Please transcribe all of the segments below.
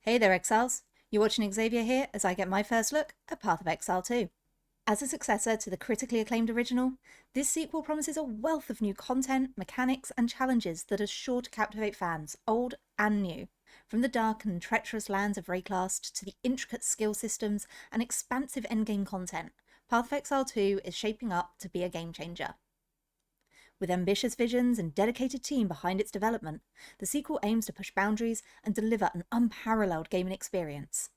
Hey there, Exiles. You're watching Xavier here as I get my first look at Path of Exile 2. As a successor to the critically acclaimed original, this sequel promises a wealth of new content, mechanics, and challenges that are sure to captivate fans, old and new. From the dark and treacherous lands of Rayclast to the intricate skill systems and expansive endgame content, Path of Exile 2 is shaping up to be a game changer. With ambitious visions and dedicated team behind its development, the sequel aims to push boundaries and deliver an unparalleled gaming experience.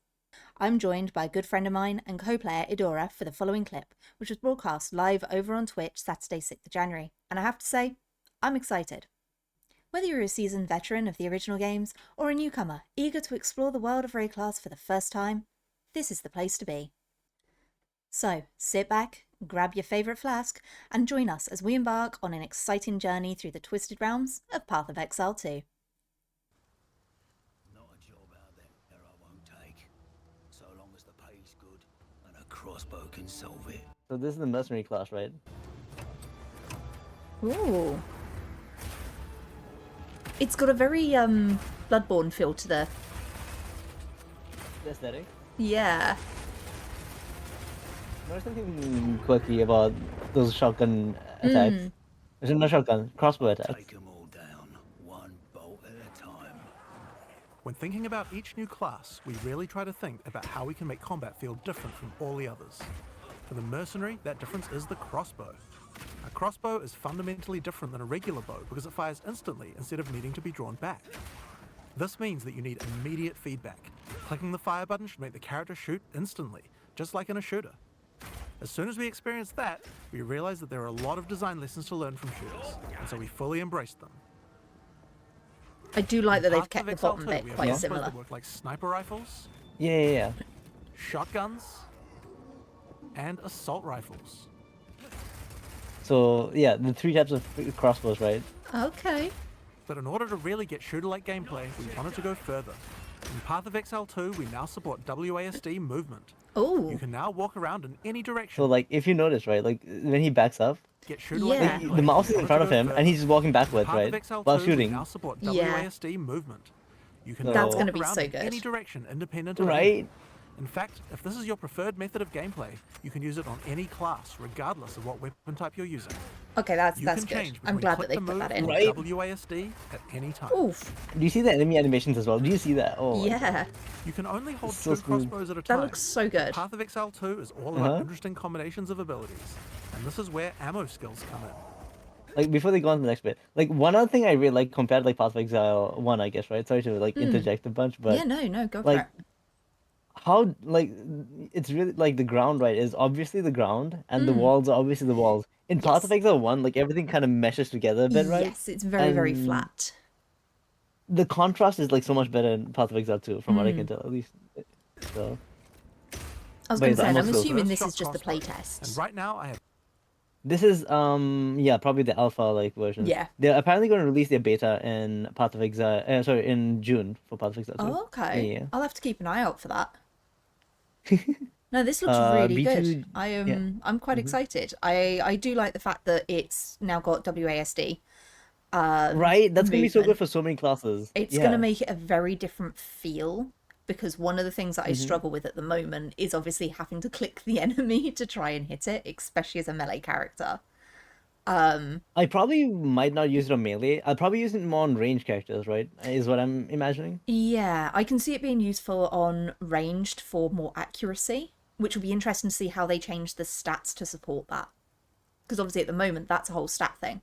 I'm joined by a good friend of mine and co-player Idora for the following clip, which was broadcast live over on Twitch Saturday 6th of January, and I have to say, I'm excited. Whether you're a seasoned veteran of the original games or a newcomer eager to explore the world of Rayclast for the first time, this is the place to be. So, sit back, grab your favourite flask, and join us as we embark on an exciting journey through the twisted realms of Path of Exile 2. Not a job out there I won't take, so long as the pay's good and a crossbow can solve it. So this is the mercenary class, right? Ooh. It's got a very Bloodborne feel to the... The aesthetic. Yeah. There's something quirky about those shotgun attacks. Not shotgun, crossbow attacks. Take 'em all down, one bolt at a time. When thinking about each new class, we really try to think about how we can make combat feel different from all the others. For the mercenary, that difference is the crossbow. A crossbow is fundamentally different than a regular bow because it fires instantly instead of needing to be drawn back. This means that you need immediate feedback. Clicking the fire button should make the character shoot instantly, just like in a shooter. As soon as we experienced that, we realized that there are a lot of design lessons to learn from shooters, and so we fully embraced them. I do like that they've Path of kept the Exile bottom 2, bit we have quite crossbows similar. that work like sniper rifles, Yeah. shotguns, and assault rifles. So yeah, the three types of crossbows, right? Okay. But in order to really get shooter-like gameplay, we wanted to go further. In Path of Exile 2, we now support WASD movement. Ooh. You can now walk around in any direction. So like, if you notice, right, like when he backs up, Get shooter-like Yeah. gameplay. the mouse is We in wanted front to of go him, further. and he's just walking backwards, Path right, of Exile while 2, shooting. We now support Yeah. WASD movement. You can That's now gonna walk be around so in good. any direction independent of Right? aim. In fact, if this is your preferred method of gameplay, you can use it on any class, regardless of what weapon type you're using. Okay, that's You good. can change I'm between glad that click they to put move that in. or Right? WASD at any time. Oof. Do you see the enemy animations as well? Do you see that? Oh, my Yeah. You can only hold So two smooth. crossbows at a That time. looks so good. Path of Exile 2 is all about Uh-huh. interesting combinations of abilities, and this is where ammo skills come in. Like before they go on to the next bit, like one other thing I really like compared to like Path of Exile 1, I guess, right? Sorry to like interject a bunch, but Yeah, no, go for like it. how like it's really like the ground, right, is obviously the ground and the walls are obviously the walls. In Path of Yes. Exile 1, like everything kind of meshes together a bit, right? Yes, it's very, very And flat. the contrast is like so much better in Path of Exile 2, from what I can tell, at least. So I was But going it's to say, and I'm almost close. assuming First this is shot just the crossbow. playtest. And right now I have this is yeah, probably the alpha like version. Yeah. They're apparently going to release their beta in Path of Exile, sorry, in June for Path of Exile 2. Oh, okay. Yeah. I'll have to keep an eye out for that. No, this looks really good. B2 yeah. I'm quite excited. I do like the fact that it's now got WASD. Right? That's gonna be so movement. good for so many classes. It's Yeah. going to make it a very different feel, because one of the things that I struggle with at the moment is obviously having to click the enemy to try and hit it, especially as a melee character. I probably might not use it on melee. I'll probably use it more on range characters, right? Is what I'm imagining. Yeah, I can see it being useful on ranged for more accuracy, which will be interesting to see how they change the stats to support that. Because obviously at the moment that's a whole stat thing.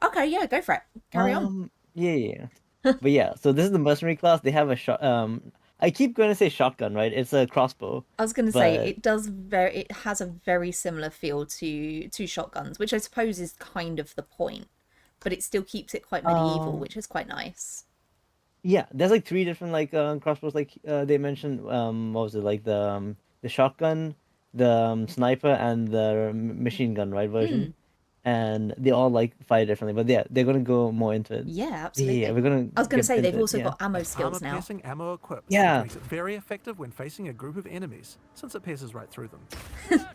Okay, yeah, go for it. Carry on. Yeah. But yeah, so this is the mercenary class. They have a shot. I keep going to say shotgun, right? It's a crossbow. I was going to say but- it has a very similar feel to shotguns, which I suppose is kind of the point, but it still keeps it quite medieval, which is quite nice. Yeah, there's like three different like crossbows. Like they mentioned, what was it, like the shotgun, the sniper, and the machine gun, right, version, and they all like fire differently. But yeah, they're gonna go more into it. Yeah, absolutely. Yeah, we're gonna. I was going to get say they've into it, also yeah. got ammo It's skills now. armor-piercing ammo equipped, Yeah. which makes it very effective when facing a group of enemies, since it pierces right through them.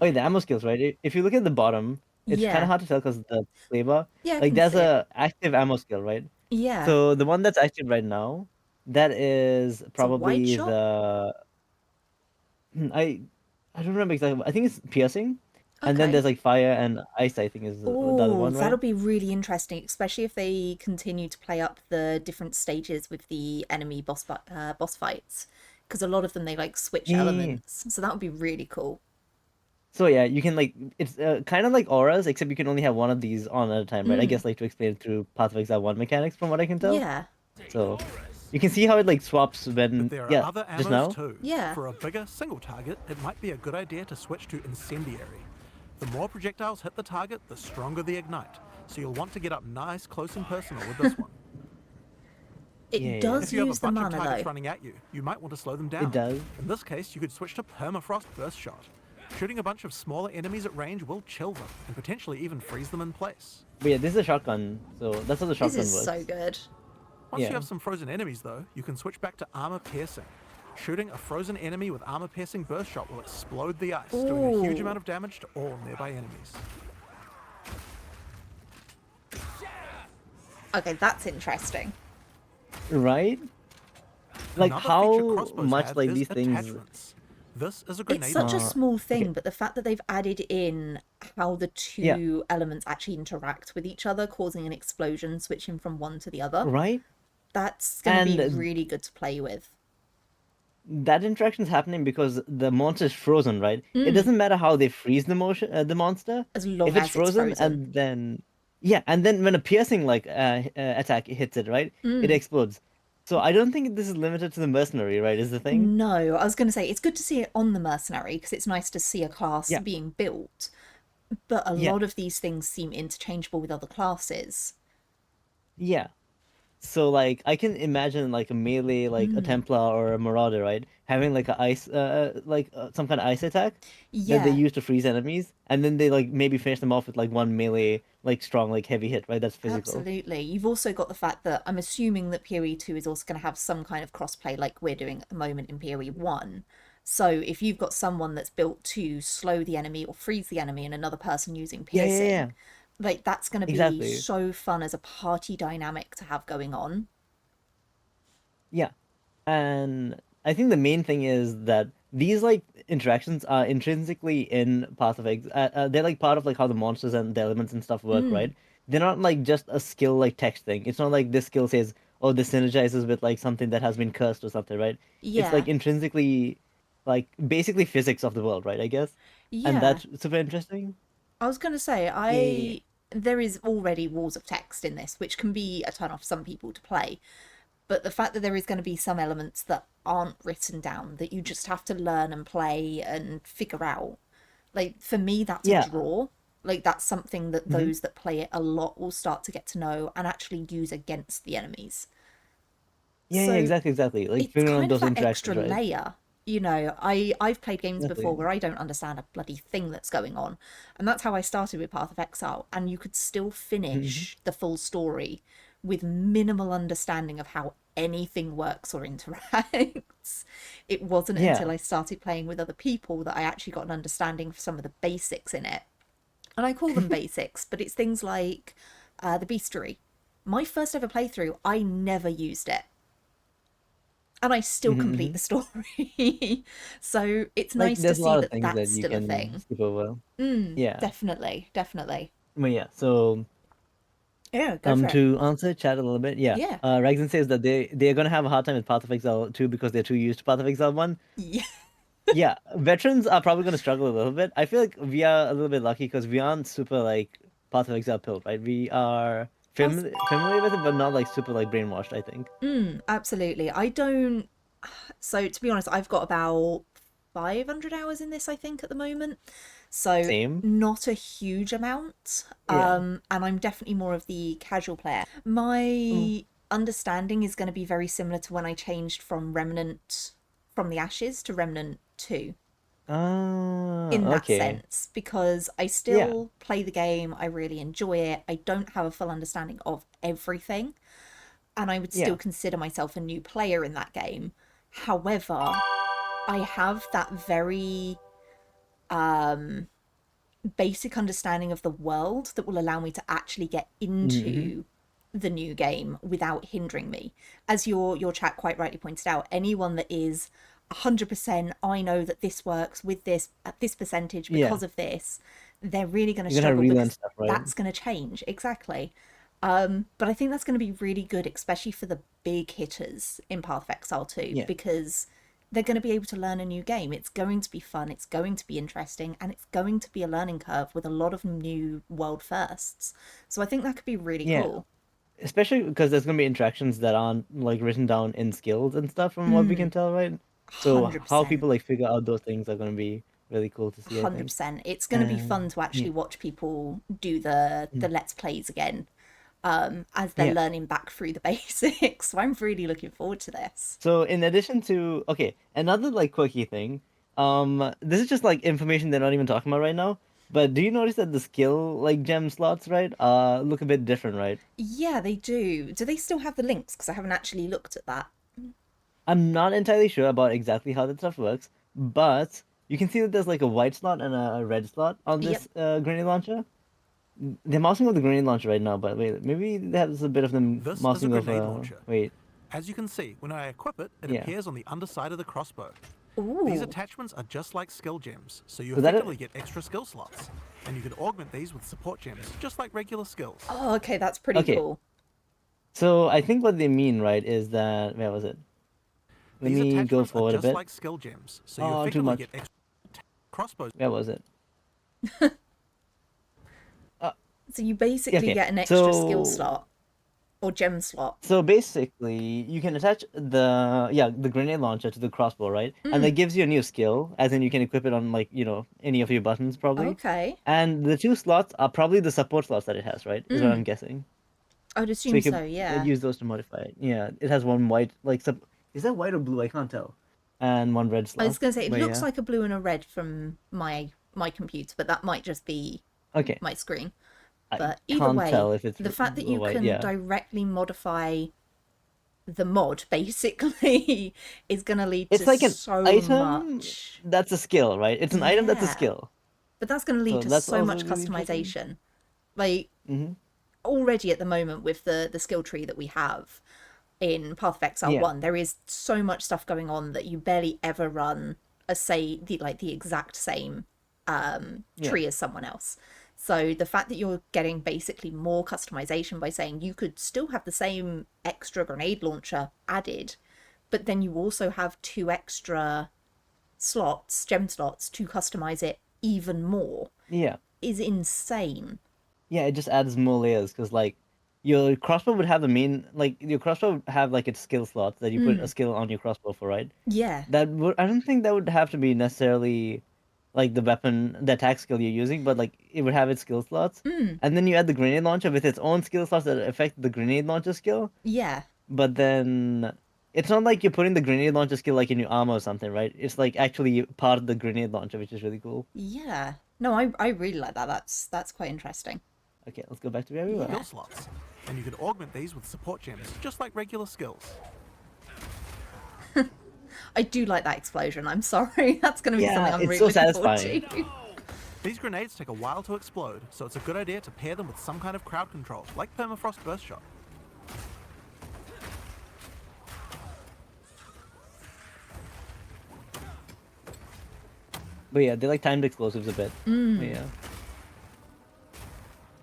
Oh, yeah, the ammo skills, right? If you look at the bottom, it's kind Yeah. of hard to tell because the flavor. Yeah, I Like can there's see it. a active ammo skill, right? Yeah. So the one that's active right now That is It's a wide probably shot. the I I don't remember exactly. I think it's piercing, and then Okay. there's like fire and ice. I think is the other Oh, one, that'll right? be really interesting, especially if they continue to play up the different stages with the enemy boss fights, because a lot of them they like switch Yeah. elements. So that would be really cool. So yeah, you can like it's kind of like auras, except you can only have one of these on at a time, right? I Mm, guess like to explain it through Path of Exile 1 mechanics, from what I can tell. yeah, So you can see how it like swaps But when there are yeah, other just ammos now. too. yeah. For a bigger single target, it might be a good idea to switch to Incendiary. The more projectiles hit the target, the stronger the ignite, so you'll want to get up nice, close and personal with this one. Yeah, It yeah, does If you have a use the bunch of mana targets though. running at you, you might want to slow them it down. does. In this case, you could switch to Permafrost Burst Shot. Shooting a bunch of smaller enemies at range will chill them, and potentially even freeze them in place. But yeah, this is a shotgun, so that's how the This shotgun is so works. good. Once you Yeah. have some frozen enemies though, you can switch back to Armor Piercing. Shooting a frozen enemy with Armor Piercing Burst Shot will explode the ice, doing a huge Ooh. amount of damage to all nearby enemies. Okay, that's interesting. Right? Like Another feature how crossbows much have like is these things attachments. This is a It's grenade such a launcher. small okay. thing, but the fact that they've added in how the Yeah, two elements actually interact with each other, causing an explosion, switching from one to the other, right? that's going to be And really good to play with. that interaction is happening because the monster is frozen, right? It Mm, doesn't matter how they freeze the monster. as long If it's as it's frozen, frozen. and then yeah, and then when a piercing like attack hits it, right, it Mm. explodes. So I don't think this is limited to the mercenary, right? Is the thing? No, I was going to say it's good to see it on the mercenary because it's nice to see a class Yeah, being built, but a yeah, lot of these things seem interchangeable with other classes. yeah. So like I can imagine like a melee, like a Mm. Templar or a Marauder, right? Having like a ice, some kind of ice attack that they Yeah, use to freeze enemies, and then they like maybe finish them off with like one melee, like strong, like heavy hit, right? That's physical. absolutely. You've also got the fact that I'm assuming that PoE 2 is also going to have some kind of crossplay like we're doing at the moment in PoE 1. So if you've got someone that's built to slow the enemy or freeze the enemy and another person using Yeah, yeah, piercing, yeah. like that's going to be Exactly. so fun as a party dynamic to have going on. Yeah. And I think the main thing is that these like interactions are intrinsically in Path of Exile. They're like part of like how the monsters and the elements and stuff work, Mm, right? They're not like just a skill like text thing. It's not like this skill says, oh, this synergizes with like something that has been cursed or something, right? It's like yeah. intrinsically like basically physics of the world, right? I guess. And Yeah. that's super interesting. I was going to say, Yeah, yeah, there is already walls of text in this, which can be a turn off for some people to play. But the fact that there is going to be some elements that aren't written down that you just have to learn and play and figure out, like for me, that's a yeah. draw. Like that's something that Hmm. those that play it a lot will start to get to know and actually use against the enemies. Yeah, yeah, So exactly, exactly. Like it's figuring out kind of those that extra interactions, right? layer. I've played games before Exactly. where I don't understand a bloody thing that's going on, and that's how I started with Path of Exile. And you could still Hmm. finish the full story with minimal understanding of how anything works or interacts. It wasn't until Yeah. I started playing with other people that I actually got an understanding of some of the basics in it. And I call them basics, but it's things like the bestiary. My first ever playthrough, I never used it and I still Hmm. complete Hmm. the story. So it's Like nice to there's a see lot of that things that that's you still a can thing. skip over. Mm, Yeah. definitely, definitely. But yeah, so Yeah, go for it. to answer chat a little bit, yeah. Yeah. Rexon says that they're gonna have a hard time with Path of Exile 2 because they're too used to Path of Exile 1. Yeah. Yeah, veterans are probably gonna struggle a little bit. I feel like we are a little bit lucky because we aren't super like Path of Exile pilled, right? We are I was, familiar with it, but not like super like brainwashed, I think. absolutely. I don't. So, to be honest, I've got about 500 hours in this, I think, at the moment. So, Same. not a huge amount. Yeah. And I'm definitely more of the casual player. Mm. My understanding is going to be very similar to when I changed from Remnant from the Ashes to Remnant 2 Ah, in that okay. sense because I Yeah. still play the game, I really enjoy it. I don't have a full understanding of everything, and I would still Yeah. consider myself a new player in that game. However, I have that very basic understanding of the world that will allow me to actually get Hmm. into the new game without hindering me. As your chat quite rightly pointed out, anyone that is 100% I know that this works with this at this percentage Yeah, because of this, they're really going to you're gonna struggle relearn because stuff, right? that's going to change. Exactly. But I think that's going to be really good, especially for the big hitters in Path of Exile 2, Yeah, because they're going to be able to learn a new game. It's going to be fun, it's going to be interesting, and it's going to be a learning curve with a lot of new world firsts. So I think that could be really yeah. cool. Especially because there's gonna be interactions that aren't like written down in skills and stuff, from what we can tell, right? So how 100%. people like figure out those things are gonna be really cool to see, I think. 100%. It's going to be fun And to yeah, actually watch people do the mm, let's plays again, as they're yeah. learning back through the basics. So I'm really looking forward to this. So in addition to, okay, another like quirky thing, this is just like information they're not even talking about right now. But do you notice that the skill like gem slots, right, look a bit different, right? Yeah, they do. Do they still have the links? Because I haven't actually looked at that. I'm not entirely sure about exactly how that stuff works, but you can see that there's like a white slot and a red slot on Yep. this grenade launcher. They're mousing over the grenade launcher right now, but wait, maybe there's a bit of them This is a mousing grenade over. launcher. Wait, As you can see, when I equip it, it yeah. appears on the underside of the crossbow. These Ooh. attachments are just like skill gems, so you Was that effectively it? get extra skill slots. And you can augment these with support gems, just like regular skills. Oh, okay, that's pretty Okay, cool. so I think what they mean, right, is that where was it? Let These me go attachments are forward a just bit. like skill gems, so you Oh, too effectively much. get extra crossbows. Where was it? Uh, So you yeah, basically okay. get an extra skill So slot or gem slot. so basically, you can attach the grenade launcher to the crossbow, right? And that Mm, gives you a new skill, as in you can equip it on like, any of your buttons probably. okay. And the two slots are probably the support slots that it has, right? Is what I'm Mm, guessing. I would So assume you so, could yeah. use those to modify it. Yeah, it has one white like sub. Is that white or blue? I can't tell. And one red I was slot. going to say, it But looks yeah. like a blue and a red from my computer, but that might just be Okay. my screen. I But either can't way, tell if it's the fact that or you white. can Yeah. directly modify the mod basically is going to lead It's to like an so item much. that's a skill, right? It's an item that's a Yeah. skill. But that's going to lead So to that's so also much really interesting. customization. Like, Hmm. already at the moment with the skill tree that we have in Path of Exile Yeah. 1, there is so much stuff going on that you barely ever run a say the exact same Yeah. tree as someone else. So the fact that you're getting basically more customization by saying you could still have the same extra grenade launcher added, but then you also have two extra slots, gem slots, to customize it even more Yeah. is insane. Yeah, it just adds more layers because like your crossbow would have the main like your crossbow would have like its skill slots that you put a Mm, skill on your crossbow for, right? yeah. That would I don't think that would have to be necessarily like the attack skill you're using, but like it would have its skill slots. Mm, And then you add the grenade launcher with its own skill slots that affect the grenade launcher skill. yeah. But then it's not like you're putting the grenade launcher skill like in your armor or something, right? It's like actually part of the grenade launcher, which is really cool. Yeah. No, I really like that. That's quite interesting. Okay, let's go back to where we were. Yeah. Skill slots. And you can augment these with support gems, just like regular skills. I do like that explosion. I'm sorry. That's going to be something Yeah, I'm it's really so looking forward satisfying. to. These grenades take a while to explode, so it's a good idea to pair them with some kind of crowd control, like permafrost burst shot. But yeah, they like timed explosives a bit. But yeah.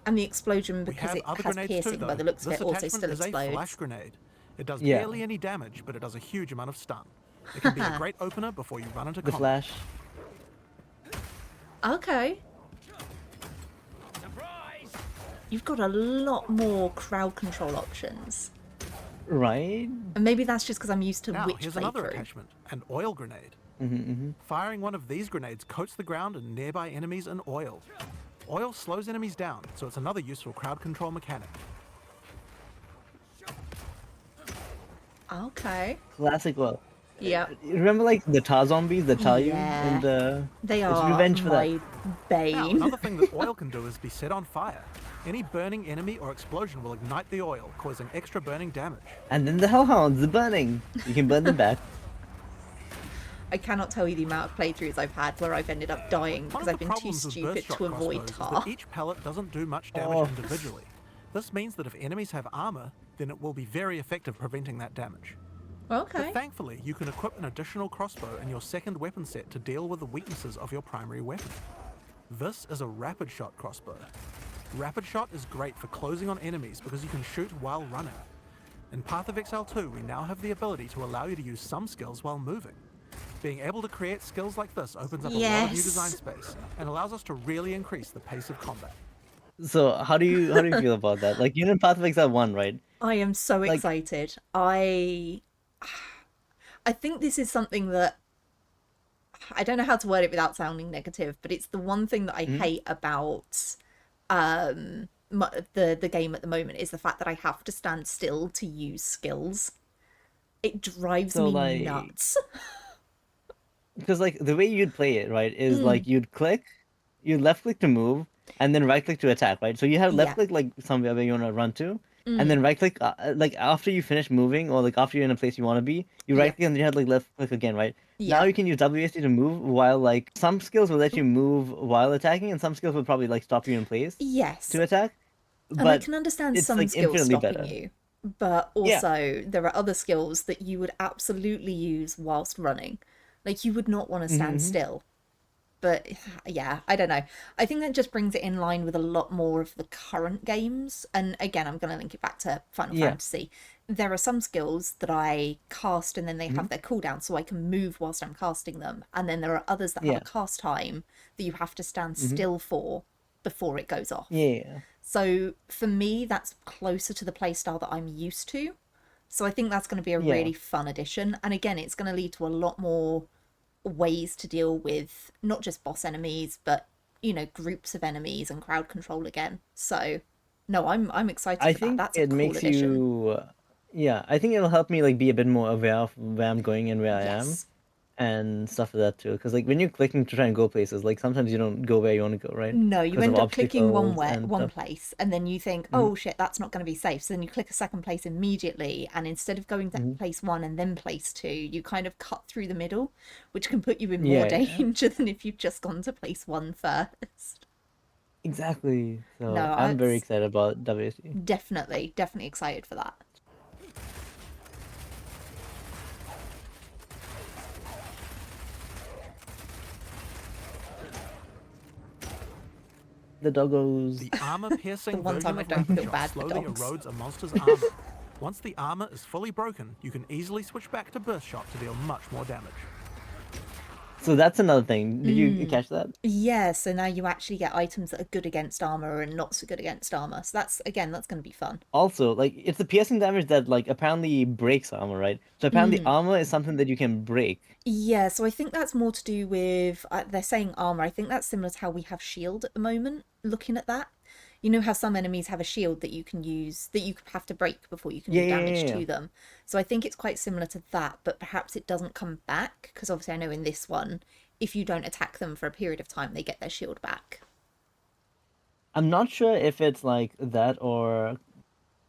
And the explosion, We because have it other has grenades too, piercing though. by the looks of This it, also attachment still is a flash explodes. grenade. It does Yeah. barely any damage, but it does a huge amount of stun. It can be a great opener before you run into The combat. flash. Okay. You've got a lot more crowd control options. Right? And maybe that's just because I'm used to Now, Witch here's another playthrough. attachment, an oil grenade. Mm-hmm. Firing one of these grenades coats the ground and nearby enemies in oil. Oil slows enemies down, so it's another useful crowd control mechanic. Okay. Classic well. Yep. You remember like the tar zombies that tar you Yeah. in the They it's are revenge for that. my Now, bane. another thing that oil can do is be set on fire. Any burning enemy or explosion will ignite the oil, causing extra burning damage. And then the hellhounds, the burning. You can burn them back. I cannot tell you the amount of playthroughs I've had where I've ended up dying One because of I've the been too problems with stupid burst shot to avoid crossbows is tar. that each pellet doesn't do much damage Oh. individually. This means that if enemies have armor, then it will be very effective preventing that damage. Okay. But thankfully, you can equip an additional crossbow in your second weapon set to deal with the weaknesses of your primary weapon. This is a rapid shot crossbow. Rapid shot is great for closing on enemies because you can shoot while running. In Path of Exile 2, we now have the ability to allow you to use some skills while moving. Being able to create skills like this opens up a lot of new design space and allows us to really increase the pace of combat. So how do you feel about that? Like, you're in Path of Exile 1, right? I am so Like, excited. I think this is something that I don't know how to word it without sounding negative, but it's the one thing that I mhm. hate about the game at the moment is the fact that I have to stand still to use skills. It drives So me like, nuts. because like the way you'd play it, right, is Mm, like you'd left click to move, and then right click to attack, right? So you have left yeah. click like somewhere where you want to run to, and Mm, then right click like after you finish moving or like after you're in a place you want to be, you right yeah. click and then you have like left click again, right? Now Yeah. you can use WSD to move while like some skills will let you Ooh, move while attacking, and some skills will probably like stop you in place yes. to attack, And I but can understand it's some like skills infinitely stopping better. you, but Yeah. also there are other skills that you would absolutely use whilst running. Like you would not want to stand Hmm. still. But yeah, I don't know. I think that just brings it in line with a lot more of the current games. And again, I'm going to link it back to Final Yeah. Fantasy. There are some skills that I cast and then they Hmm. have their cooldown so I can move whilst I'm casting them. And then there are others that have a Yeah. cast time that you have to stand Hmm. still for before it goes off. Yeah. So for me, that's closer to the playstyle that I'm used to. So I think that's going to be a Yeah. really fun addition. And again, it's going to lead to a lot more ways to deal with not just boss enemies, but groups of enemies and crowd control again. So no, I'm excited I for that. think That's a it cool makes addition. you, yeah, I think it'll help me like be a bit more aware of where I'm going and where I am Yes. and stuff like that too. Because like when you're clicking to try and go places, like sometimes you don't go where you want to go, right? No, you Because of end up clicking obstacles and one stuff. place, and then you think, Hmm. oh shit, that's not going to be safe. So then you click a second place immediately, and instead of going to Hmm. place one and then place two, you kind of cut through the middle, which can put you in more Yeah, yeah, danger than if you've just gone to place one first. exactly. So No, I'm very it's excited about WSD. definitely excited for that. The doggos. The The armor-piercing one time version I of don't Rapid feel Shot bad for slowly dogs. erodes a monster's armor. Once the armor is fully broken, you can easily switch back to Burst Shot to deal much more damage. So that's another thing. Did you catch that? Yeah, so now you actually get items that are good against armor and not so good against armor. So that's going to be fun. Also, like it's the piercing damage that like apparently breaks armor, right? So apparently armor is something that you can break. Yeah, so I think that's more to do with they're saying armor. I think that's similar to how we have shield at the moment. Looking at that, you know how some enemies have a shield that you can use that you have to break before you can Yeah, do yeah, damage yeah, yeah. to them. So I think it's quite similar to that, but perhaps it doesn't come back because obviously I know in this one, if you don't attack them for a period of time, they get their shield back. I'm not sure if it's like that or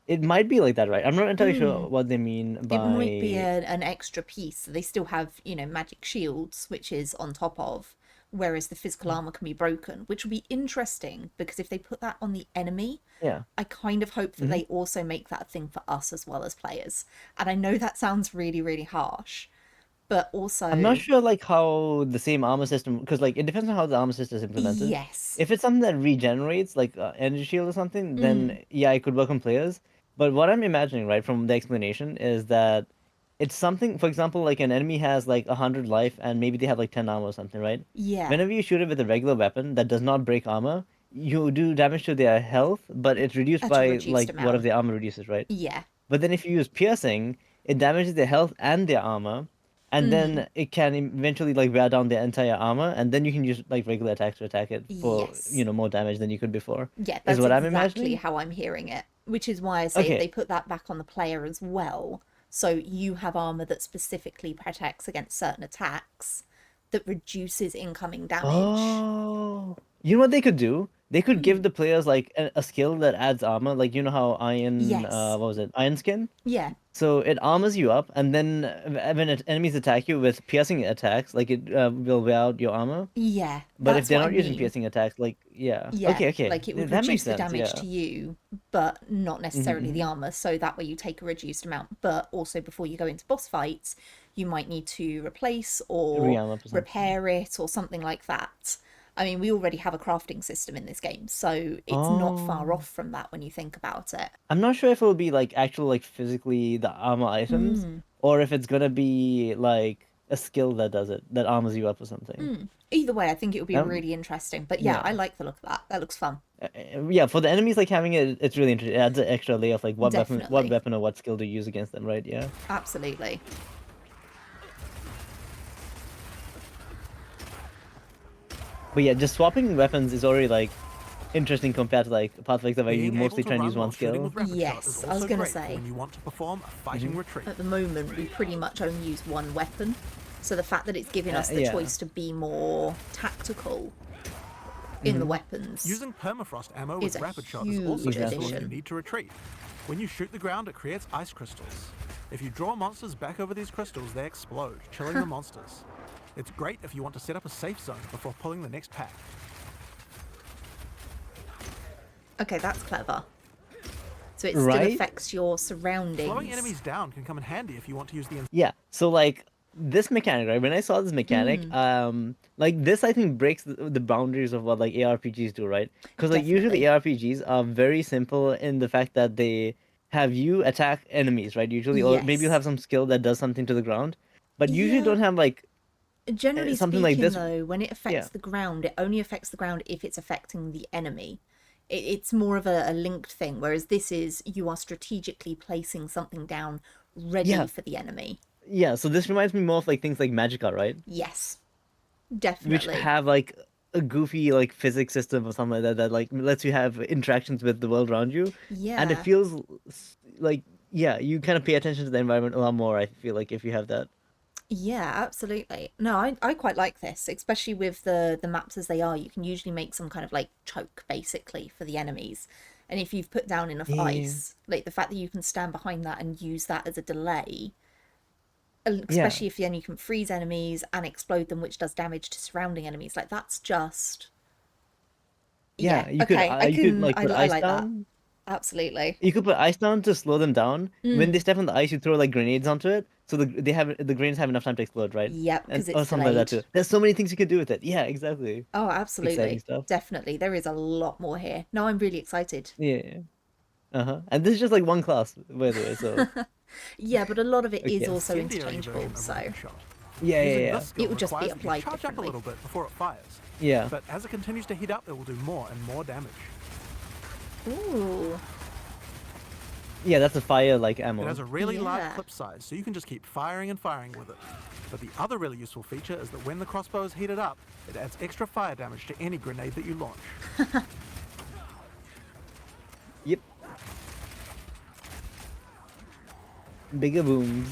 it might be like that, right? I'm not entirely sure what they mean It might be by. an extra piece. They still have, magic shields, which is on top of, whereas the physical armor can be broken, which will be interesting because if they put that on the enemy, Yeah. I kind of hope that Hmm. they also make that a thing for us as well as players. And I know that sounds really, really harsh, but I'm not also, sure like how the same armor system, because like it depends on how the armor system is implemented. yes. If it's something that regenerates, like energy shield or something, then yeah, it could work on players. But what I'm imagining, right, from the explanation is that it's something, for example, like an enemy has like 100 life and maybe they have like 10 armor or something, right? Yeah, Whenever you shoot it with a regular weapon that does not break armor, you do damage to their health, but it's reduced at a by reduced like whatever amount. their armor reduces, right? Yeah. But then if you use piercing, it damages their health and their armor, and then it can eventually like wear down their entire armor, and then you can use like regular attacks to attack it for, Yes. more damage than you could before. Yeah, Is that's what I'm exactly imagining? how I'm hearing it. Which is why I say if Okay. they put that back on the player as well, so you have armor that specifically protects against certain attacks that reduces incoming damage. Oh, you know what they could do? they could give the players like a skill that adds armor, like you know how iron, Yes. what was it, iron skin? Yeah. So it armors you up, and then when enemies attack you with piercing attacks, like it will wear out your armor. Yeah. But if That's they're what I not using mean. piercing attacks, like yeah, Yeah, okay, like it would that makes reduce the sense. damage Yeah. to you, but not necessarily the Hmm. armor. So that way you take a reduced amount. But also before you go into boss fights, you might need to replace or Re-armor or something. repair it or something like that. I mean, we already have a crafting system in this game, so it's not far Oh, off from that when you think about it. I'm not sure if it'll be like actual like physically the armor items, or if it's gonna be like a skill that does it, that armors you up or something. Either way, I think it would be Um, really interesting. But yeah, yeah. I like the look of that. That looks fun. Yeah, for the enemies like having it, it's really interesting. It adds an extra layer of like what Definitely. weapon or what skill to use against them, right? Yeah. Absolutely. But yeah, just swapping weapons is already like interesting compared to like Path of Exile where you Being able mostly to try and run use while one shooting skill. with rapid shot Yes, is I was also gonna great for say. when you want to perform a fighting retreat. At the moment, we pretty much only use one weapon. So the fact that it's giving us the Yeah. choice to be more tactical in the weapons. Using permafrost ammo Is with a rapid shot is huge also useful if addition. you need to retreat. When you shoot the ground, it creates ice crystals. If you draw monsters back over these crystals, they explode, chilling the monsters. It's great if you want to set up a safe zone before pulling the next pack. Okay, that's clever. So it still Right? affects your surroundings. Slowing enemies down can come in handy if you want to use the Yeah. So like this mechanic, right? When I saw this mechanic, like this I think breaks the boundaries of what like ARPGs do, right? Because like usually Definitely. ARPGs are very simple in the fact that they have you attack enemies, right? Usually, or maybe you'll Yes. have some skill that does something to the ground, but usually Yeah. don't have like Generally something like speaking, this. though, when it Yeah. affects the ground, it only affects the ground if it's affecting the enemy. It's more of a linked thing, whereas this is you are strategically placing something down ready Yeah. for the enemy. Yeah. So this reminds me more of like things like Magica, right? Yes, Which definitely. have like a goofy like physics system or something like that that like lets you have interactions with the world around you, and it Yeah. feels like yeah, you kind of pay attention to the environment a lot more. I feel like if you have that. Yeah, absolutely. No, I quite like this, especially with the maps as they are. You can usually make some kind of like choke basically for the enemies. And if you've put down enough Yeah. ice, like the fact that you can stand behind that and use that as a delay, Yeah. especially if then you can freeze enemies and explode them, which does damage to surrounding enemies, like that's just yeah. Yeah. Okay, I You could can like put I ice like that. down. Absolutely. You could put ice down to slow them down. When they step on the ice, you throw like grenades onto it, so the grenades have enough time to explode, right? Yep, And because or it's something like that delayed. too. There's so many things you could do with it. Yeah, exactly. Oh, Exciting absolutely. stuff. Definitely. There is a lot more here. No, I'm really excited. Yeah. Uh-huh. And this is just like one class, by the way. So Yeah, but a lot of it is okay. also incendiary interchangeable, version of so rapid shot. Yeah, yeah, Using yeah. this skill it will just be requires that you applied charge up a differently. little bit before it fires. Yeah. But as it continues to heat up, it will do more and more damage. Ooh. Yeah, that's a fire like It ammo. has a really large Yeah. clip size, so you can just keep firing and firing with it. But the other really useful feature is that when the crossbow is heated up, it adds extra fire damage to any grenade that you launch. Yep. Bigger booms.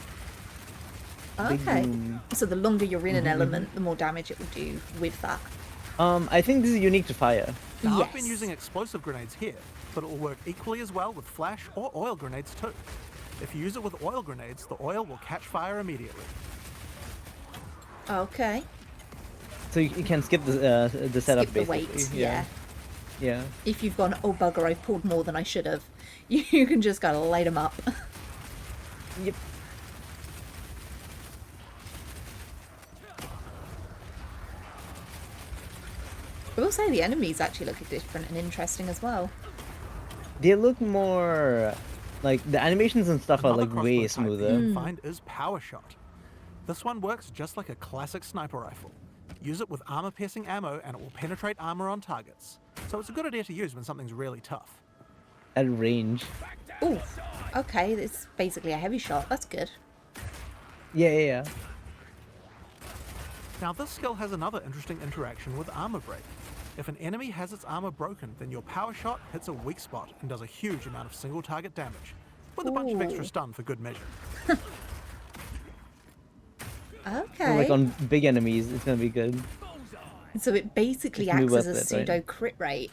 Big Okay. boom. So the longer you're in an element, the more damage it will do with that. I think this is unique to fire. Now, I've been Yes. using explosive grenades here, but it will work equally as well with flash or oil grenades too. If you use it with oil grenades, the oil will catch fire immediately. Okay. So you can skip the setup Skip the basically. weight. Yeah. Yeah. If you've gone, oh bugger, I've pulled more than I should have, you can just gotta light them up. Yep. I will say the enemies actually look different and interesting as well. They look more like the animations and stuff are Another like crossbow way type that smoother. you can find is power shot. This one works just like a classic sniper rifle. Use it with armor-piercing ammo and it will penetrate armor on targets. So it's a good idea to use when something's really tough. At range. Ooh. Okay, it's basically a heavy shot. That's good. Yeah, yeah, yeah. Now this skill has another interesting interaction with armor break. If an enemy has its armor broken, then your power shot hits a weak spot and does a huge amount of single target damage, with a bunch of extra Ooh. stun for good measure. So, Okay. like on big enemies, it's gonna be good. So it basically It's gonna be acts as worth a it, right? pseudo crit rate.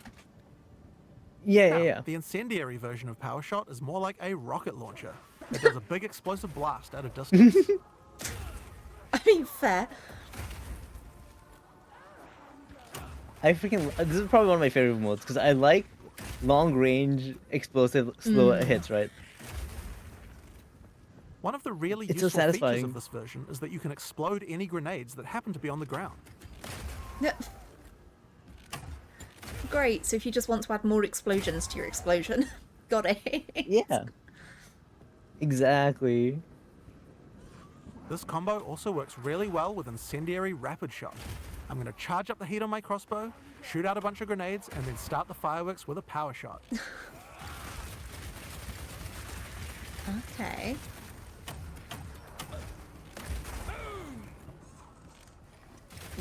Yeah, Now, yeah, yeah. the incendiary version of Power Shot is more like a rocket launcher. It does a big explosive blast at a distance. I mean, fair. This is probably one of my favorite modes because I like long range, explosive, slow hits, right? One of the really It's so useful features satisfying. of this version is that you can explode any grenades that happen to be on the ground. Yeah. Great, so if you just want to add more explosions to your explosion, got it. Yeah. Exactly. This combo also works really well with Incendiary Rapid Shot. I'm going to charge up the heat on my crossbow, shoot out a bunch of grenades, and then start the fireworks with a Power Shot. Okay.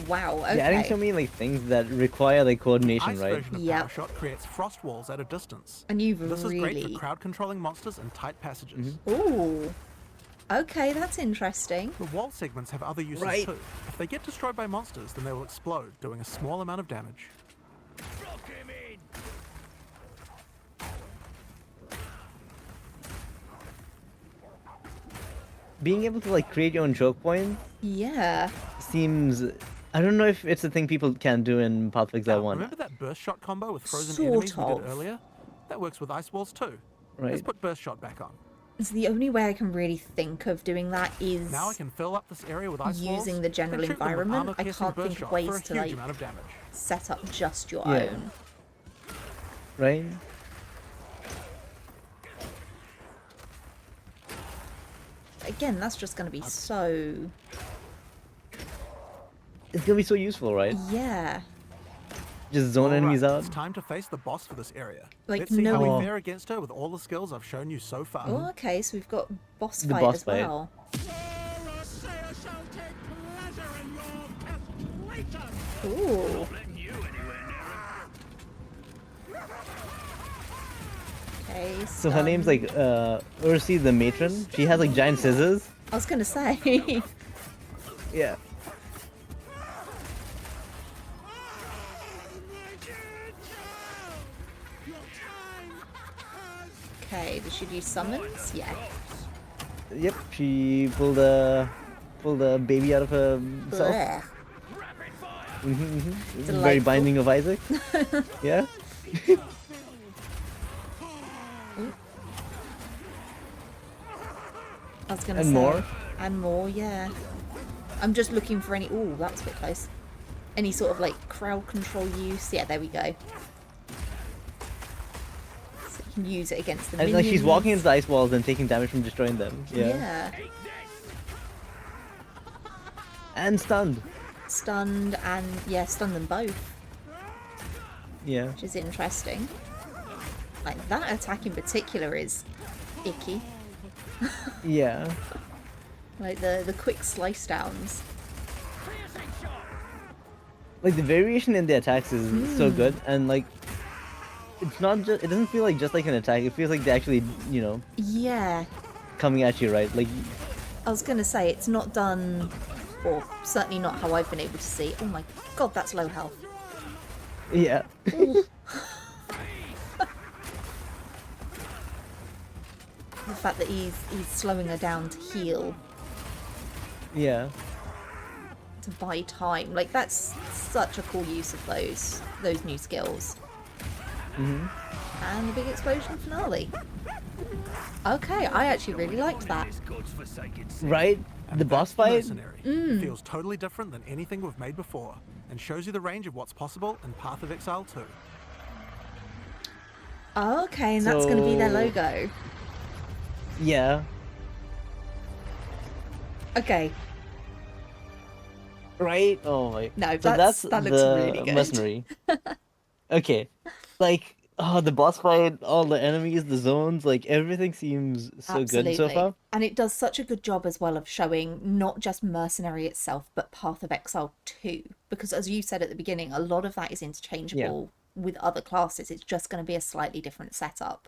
Wow, okay. Yeah, adding so many like things that require like coordination, Ice right? version of Yep. Power Shot creates frost walls at a distance. And you've This is great really... for crowd controlling monsters in tight passages. Ooh. Okay, that's interesting. The wall segments have other uses Right. too. If they get destroyed by monsters, then they will explode, doing a small amount of damage. Rock him in! Being able to like create your own choke points Yeah. seems. I don't know if it's a thing people can do in Path of Exile Now, 1, remember that burst shot combo with frozen Sort enemies we of. did earlier? That works with ice walls too. Let's right? put burst shot back on. So the only way I can really think of doing that is Now I can fill up this area with ice walls. using the general then shoot them with environment. I armor-piercing can't burst think of shot ways for a to huge like amount of damage. set up just your Yeah. own. Right? Again, that's just going to be so... It's gonna be so useful, right? Yeah. Just zone Alright, enemies out. It's time to face the boss for this area. Like, Let's see how no- we fare against her with all the skills I've shown you so far. Oh, okay, so we've got boss The fight boss as fight. well. Ooh. Letting you anywhere near him. Okay, So her name's like Ursi the Matron. She has like giant scissors. I was gonna say. Yeah. Okay, does she do summons? Yeah. Yep. She pulled a baby out of herself. Blech. Very Delightful. Binding of Isaac. Yeah. I was gonna And say. more? And more, yeah. I'm just looking for any. Ooh, that was a bit close. Any sort of like crowd control use. Yeah, there we go. So you can use it against the And minions. like she's walking into the ice walls and taking damage from destroying them. Yeah. Yeah. And stunned. Stunned and yeah, stunned them both, Yeah. which is interesting. Like that attack in particular is icky. Yeah. Like the quick slice downs. Like the variation in the attacks is so good, and like it's not just. It doesn't feel like just like an attack. It feels like they're actually, Yeah. coming at you, right? Like, I was gonna say it's not done, or certainly not how I've been able to see. Oh my god, that's low health. yeah. The fact that he's slowing her down to heal, Yeah. to buy time, like that's such a cool use of those new skills. And the big explosion finale. Okay, I actually really liked that. This God's forsaken city. Right? And The boss that's fight. Mercenary. It feels totally different than anything we've made before, and shows you the range of what's possible in Path of Exile 2. Okay, and that's going to be their So- logo. Yeah. Okay, Right? Oh my. No, So that's- that's that looks the really good. mercenary. Okay. Like, oh, the boss fight, all the enemies, the zones, like everything seems so good so far. And it does such a good job as well of showing not just Mercenary itself, but Path of Exile 2. Because as you said at the beginning, a lot of that is interchangeable with other classes. It's just going to be a slightly different setup.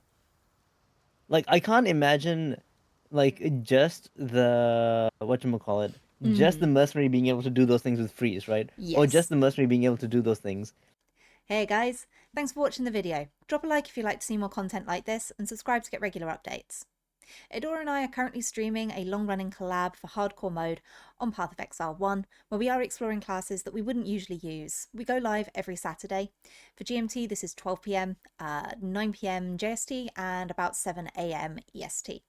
Like, I can't imagine, like, just the whatchamacallit, just the mercenary being able to do those things with freeze, right? Or Yes. just the mercenary being able to do those things. Hey guys, thanks for watching the video. Drop a like if you'd like to see more content like this, and subscribe to get regular updates. Idora and I are currently streaming a long-running collab for hardcore mode on Path of Exile 1, where we are exploring classes that we wouldn't usually use. We go live every Saturday. For GMT, this is 12 PM, 9 PM JST, and about 7 AM EST.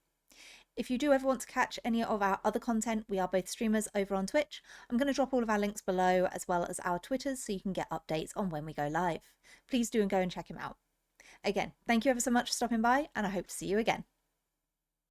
If you do ever want to catch any of our other content, we are both streamers over on Twitch. I'm going to drop all of our links below, as well as our Twitters, so you can get updates on when we go live. Please do go and check him out. Again, thank you ever so much for stopping by, and I hope to see you again.